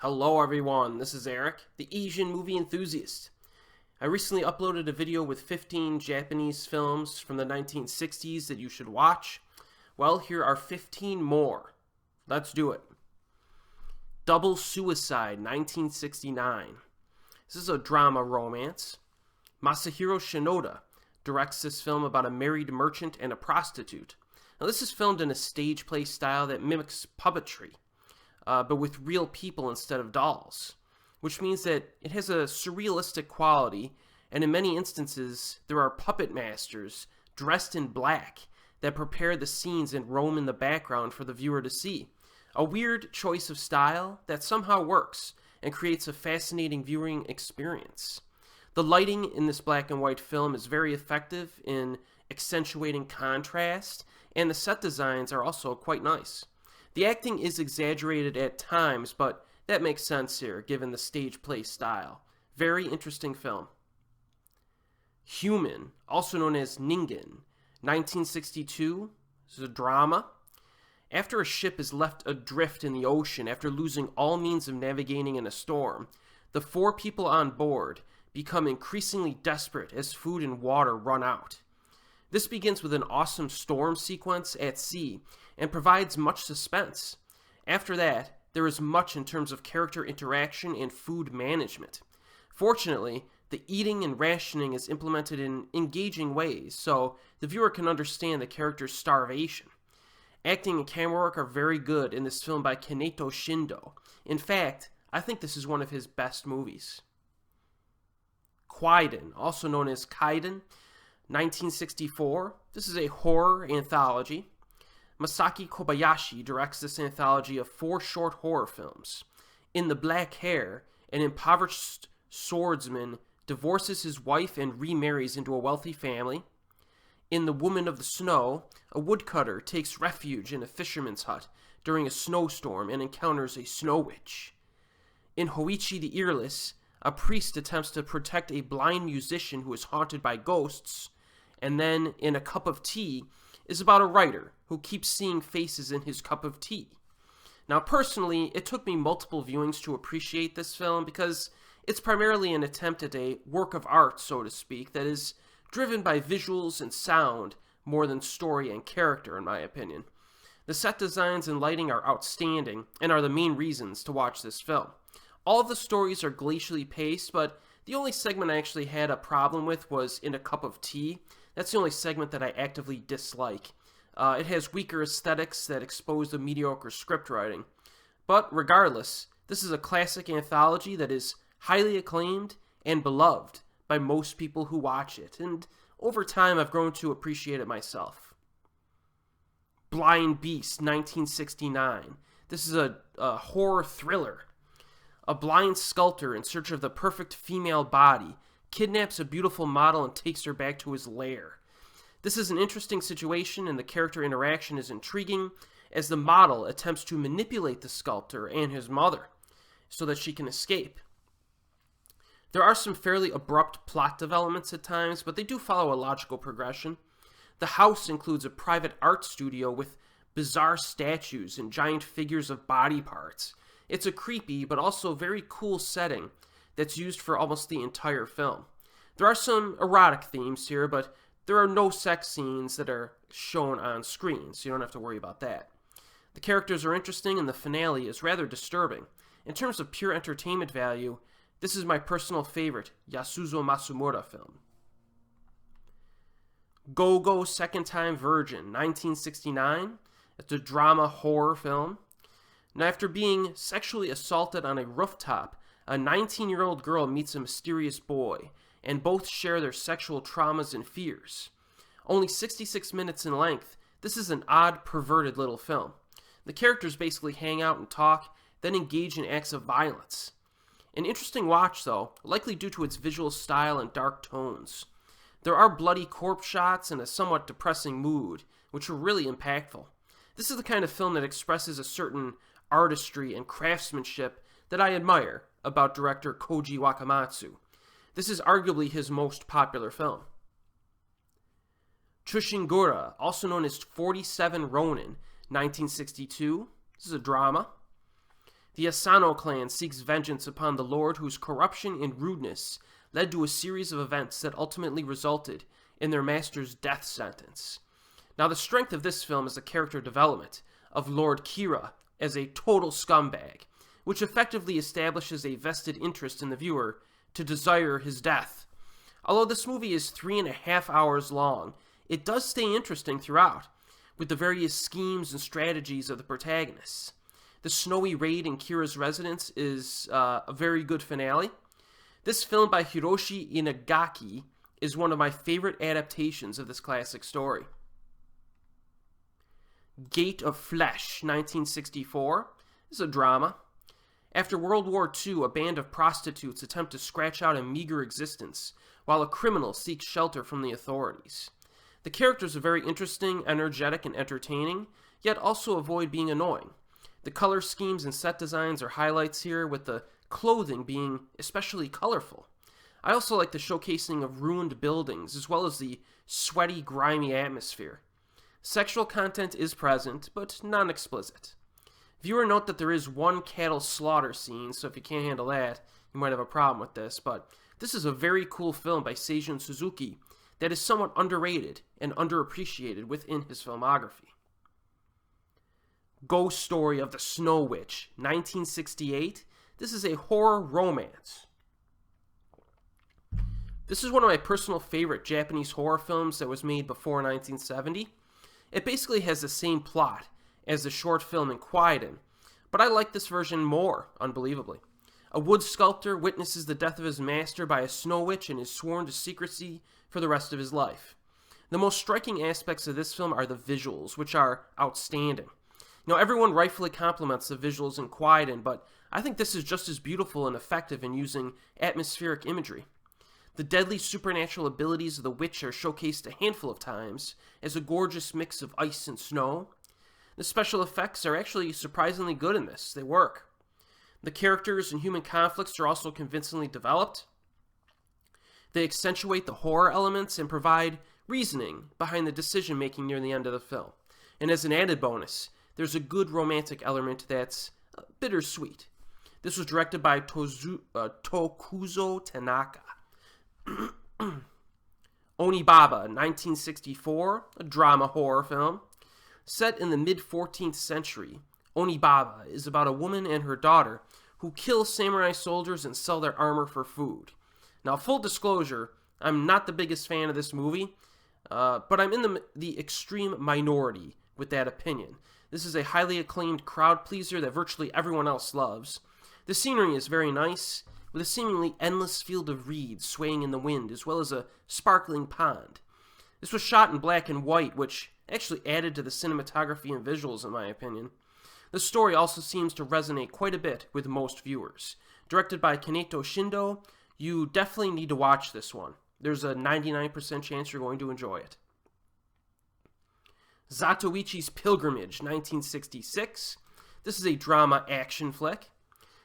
Hello everyone, this is Erik, the Asian movie enthusiast. I recently uploaded a video with 15 Japanese films from the 1960s that you should watch. Well, here are 15 more. Let's do it. Double Suicide, 1969. This is a drama romance. Masahiro Shinoda directs this film about a married merchant and a prostitute. Now, this is filmed in a stage play style that mimics puppetry, but with real people instead of dolls, which means that it has a surrealistic quality, and in many instances, there are puppet masters dressed in black that prepare the scenes and roam in the background for the viewer to see. A weird choice of style that somehow works and creates a fascinating viewing experience. The lighting in this black and white film is very effective in accentuating contrast, and the set designs are also quite nice. The acting is exaggerated at times, but that makes sense here, given the stage play style. Very interesting film. Human, also known as Ningen, 1962. This is a drama. After a ship is left adrift in the ocean after losing all means of navigating in a storm, the 4 people on board become increasingly desperate as food and water run out. This begins with an awesome storm sequence at sea and provides much suspense. After that, there is much in terms of character interaction and food management. Fortunately, the eating and rationing is implemented in engaging ways, so the viewer can understand the character's starvation. Acting and camera work are very good in this film by Kaneto Shindo. In fact, I think this is one of his best movies. Kwaidan, also known as Kaidan, 1964. This is a horror anthology. Masaki Kobayashi directs this anthology of 4 short horror films. In The Black Hair, an impoverished swordsman divorces his wife and remarries into a wealthy family. In The Woman of the Snow, a woodcutter takes refuge in a fisherman's hut during a snowstorm and encounters a snow witch. In Hoichi the Earless, a priest attempts to protect a blind musician who is haunted by ghosts. And then, in A Cup of Tea, is about a writer who keeps seeing faces in his cup of tea. Now, personally, it took me multiple viewings to appreciate this film because it's primarily an attempt at a work of art, so to speak, that is driven by visuals and sound more than story and character, in my opinion. The set designs and lighting are outstanding and are the main reasons to watch this film. All of the stories are glacially paced, but the only segment I actually had a problem with was In a Cup of Tea. That's the only segment that I actively dislike. It has weaker aesthetics that expose the mediocre script writing. But regardless, this is a classic anthology that is highly acclaimed and beloved by most people who watch it, and over time I've grown to appreciate it myself. Blind Beast, 1969. This is a horror thriller. A blind sculptor in search of the perfect female body kidnaps a beautiful model and takes her back to his lair. This is an interesting situation, and the character interaction is intriguing as the model attempts to manipulate the sculptor and his mother so that she can escape. There are some fairly abrupt plot developments at times, but they do follow a logical progression. The house includes a private art studio with bizarre statues and giant figures of body parts. It's a creepy but also very cool setting that's used for almost the entire film. There are some erotic themes here, but there are no sex scenes that are shown on screen, so you don't have to worry about that. The characters are interesting, and the finale is rather disturbing. In terms of pure entertainment value, this is my personal favorite Yasuzo Masumura film. Go-Go Second Time Virgin, 1969. It's a drama horror film. Now, after being sexually assaulted on a rooftop, a 19-year-old girl meets a mysterious boy, and both share their sexual traumas and fears. Only 66 minutes in length, this is an odd, perverted little film. The characters basically hang out and talk, then engage in acts of violence. An interesting watch, though, likely due to its visual style and dark tones. There are bloody corpse shots and a somewhat depressing mood, which are really impactful. This is the kind of film that expresses a certain artistry and craftsmanship that I admire about director Koji Wakamatsu. This is arguably his most popular film. Chushingura, also known as 47 Ronin, 1962. This is a drama. The Asano clan seeks vengeance upon the lord whose corruption and rudeness led to a series of events that ultimately resulted in their master's death sentence. Now, the strength of this film is the character development of Lord Kira as a total scumbag, which effectively establishes a vested interest in the viewer to desire his death. Although this movie is 3.5 hours long, it does stay interesting throughout, with the various schemes and strategies of the protagonists. The snowy raid in Kira's residence is a very good finale. This film by Hiroshi Inagaki is one of my favorite adaptations of this classic story. Gate of Flesh, 1964, is a drama. After World War II, a band of prostitutes attempt to scratch out a meager existence, while a criminal seeks shelter from the authorities. The characters are very interesting, energetic, and entertaining, yet also avoid being annoying. The color schemes and set designs are highlights here, with the clothing being especially colorful. I also like the showcasing of ruined buildings, as well as the sweaty, grimy atmosphere. Sexual content is present, but non-explicit. Viewer note that there is one cattle slaughter scene, so if you can't handle that, you might have a problem with this, but this is a very cool film by Seijun Suzuki that is somewhat underrated and underappreciated within his filmography. Ghost Story of the Snow Witch, 1968. This is a horror romance. This is one of my personal favorite Japanese horror films that was made before 1970. It basically has the same plot as the short film in Kwaidan, but I like this version more, unbelievably. A wood sculptor witnesses the death of his master by a snow witch and is sworn to secrecy for the rest of his life. The most striking aspects of this film are the visuals, which are outstanding. Everyone rightfully compliments the visuals in Kwaidan, but I think this is just as beautiful and effective in using atmospheric imagery. The deadly supernatural abilities of the witch are showcased a handful of times as a gorgeous mix of ice and snow. The special effects are actually surprisingly good in this. They work. The characters and human conflicts are also convincingly developed. They accentuate the horror elements and provide reasoning behind the decision-making near the end of the film. And as an added bonus, there's a good romantic element that's bittersweet. This was directed by Tokuzo Tanaka. Oni Baba, 1964, a drama horror film. Set in the mid-14th century, Oni Baba is about a woman and her daughter who kill samurai soldiers and sell their armor for food. Now, full disclosure, I'm not the biggest fan of this movie, but I'm in the extreme minority with that opinion. This is a highly acclaimed crowd pleaser that virtually everyone else loves. The scenery is very nice, with a seemingly endless field of reeds swaying in the wind, as well as a sparkling pond. This was shot in black and white, which actually added to the cinematography and visuals, in my opinion. The story also seems to resonate quite a bit with most viewers. Directed by Kaneto Shindo, you definitely need to watch this one. There's a 99% chance you're going to enjoy it. Zatoichis Pilgrimage, 1966. This is a drama action flick.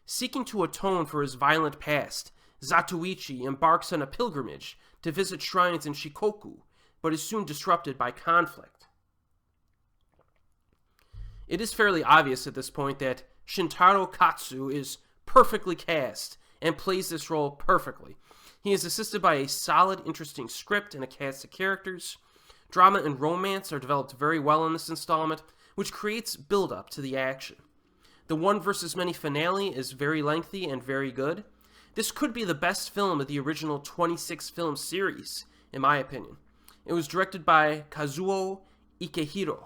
Seeking to atone for his violent past, Zatoichi embarks on a pilgrimage to visit shrines in Shikoku, but is soon disrupted by conflict. It is fairly obvious at this point that Shintaro Katsu is perfectly cast and plays this role perfectly. He is assisted by a solid, interesting script and a cast of characters. Drama and romance are developed very well in this installment, which creates build-up to the action. The one versus many finale is very lengthy and very good. This could be the best film of the original 26-film series, in my opinion. It was directed by Kazuo Ikehiro.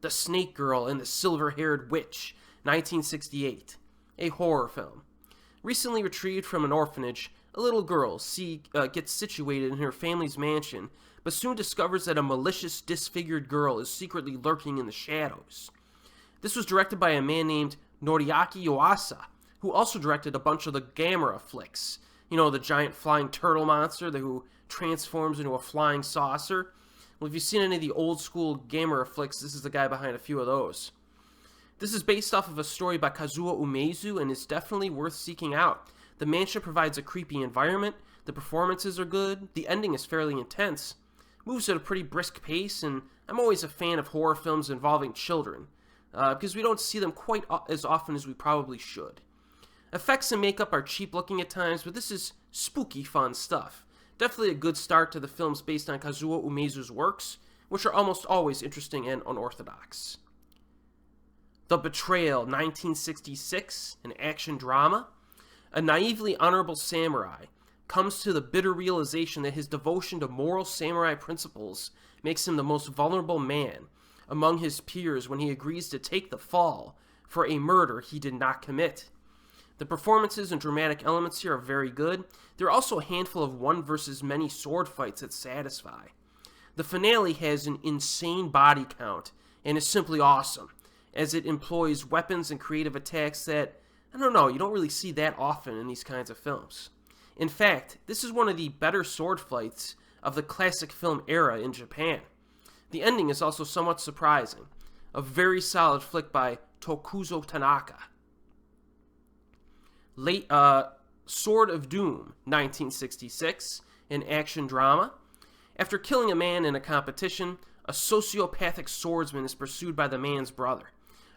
The Snake Girl and the Silver-Haired Witch, 1968. A horror film. Recently retrieved from an orphanage, a little girl gets situated in her family's mansion, but soon discovers that a malicious, disfigured girl is secretly lurking in the shadows. This was directed by a man named Noriaki Yuasa, who also directed a bunch of the Gamera flicks. The giant flying turtle monster who transforms into a flying saucer. Well, if you've seen any of the old school Gamera flicks, this is the guy behind a few of those. This is based off of a story by Kazuo Umezu and is definitely worth seeking out. The mansion provides a creepy environment, the performances are good, the ending is fairly intense, moves at a pretty brisk pace, and I'm always a fan of horror films involving children. because we don't see them quite as often as we probably should. Effects and makeup are cheap looking at times, but this is spooky fun stuff. Definitely a good start to the films based on Kazuo Umezu's works, which are almost always interesting and unorthodox. The Betrayal, 1966, an action drama. A naively honorable samurai comes to the bitter realization that his devotion to moral samurai principles makes him the most vulnerable man among his peers when he agrees to take the fall for a murder he did not commit. The performances and dramatic elements here are very good. There are also a handful of one versus many sword fights that satisfy. The finale has an insane body count and is simply awesome, as it employs weapons and creative attacks that, I don't know, you don't really see that often in these kinds of films. In fact, this is one of the better sword fights of the classic film era in Japan. The ending is also somewhat surprising. A very solid flick by Tokuzo Tanaka. Sword of Doom, 1966, an action drama. After killing a man in a competition, a sociopathic swordsman is pursued by the man's brother.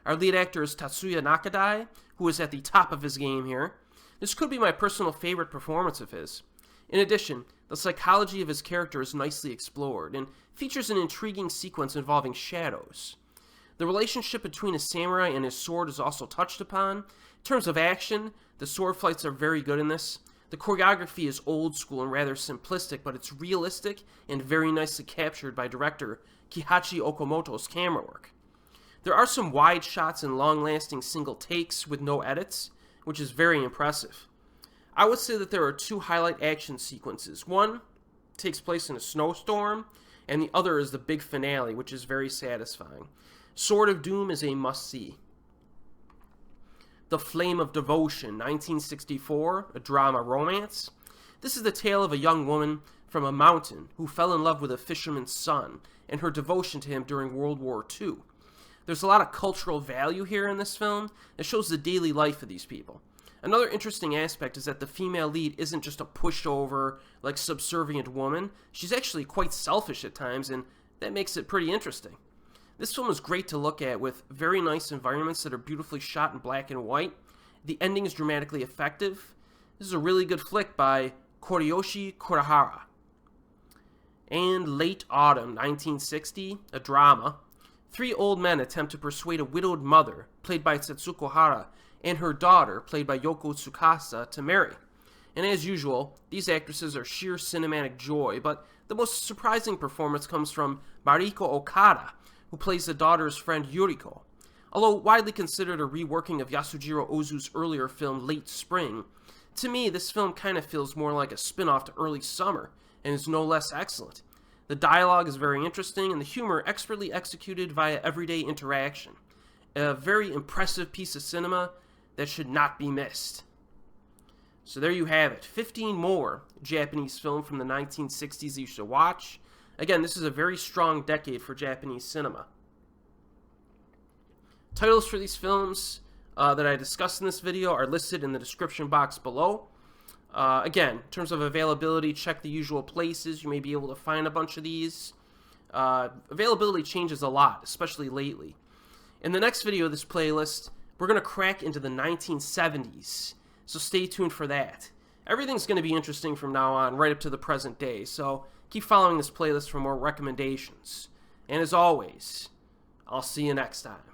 Our lead actor is Tatsuya Nakadai, who is at the top of his game here. This could be my personal favorite performance of his. In addition, the psychology of his character is nicely explored, and features an intriguing sequence involving shadows. The relationship between a samurai and his sword is also touched upon. In terms of action, the sword fights are very good in this. The choreography is old school and rather simplistic, but it's realistic and very nicely captured by director Kihachi Okamoto's camera work. There are some wide shots and long-lasting single takes with no edits, which is very impressive. I would say that there are two highlight action sequences. One takes place in a snowstorm, and the other is the big finale, which is very satisfying. Sword of Doom is a must-see. The Flame of Devotion, 1964, a drama romance. This is the tale of a young woman from a mountain who fell in love with a fisherman's son and her devotion to him during World War II. There's a lot of cultural value here in this film that shows the daily life of these people. Another interesting aspect is that the female lead isn't just a pushover, like subservient woman. She's actually quite selfish at times, and that makes it pretty interesting. This film is great to look at with very nice environments that are beautifully shot in black and white. The ending is dramatically effective. This is a really good flick by Koriyoshi Kurahara. And Late Autumn, 1960, a drama. Three old men attempt to persuade a widowed mother, played by Setsuko Hara, and her daughter, played by Yoko Tsukasa, to marry. And as usual, these actresses are sheer cinematic joy, but the most surprising performance comes from Mariko Okada, who plays the daughter's friend Yuriko. Although widely considered a reworking of Yasujiro Ozu's earlier film Late Spring, to me this film kind of feels more like a spin-off to Early Summer, and is no less excellent. The dialogue is very interesting, and the humor expertly executed via everyday interaction. A very impressive piece of cinema that should not be missed. So there you have it, 15 more Japanese films from the 1960s you should watch. Again, this is a very strong decade for Japanese cinema. Titles for these films that I discussed in this video are listed in the description box below. Again, in terms of availability, check the usual places. You may be able to find a bunch of these. Availability changes a lot, especially lately. In the next video of this playlist, we're going to crack into the 1970s, so stay tuned for that. Everything's going to be interesting from now on, right up to the present day, so keep following this playlist for more recommendations. And as always, I'll see you next time.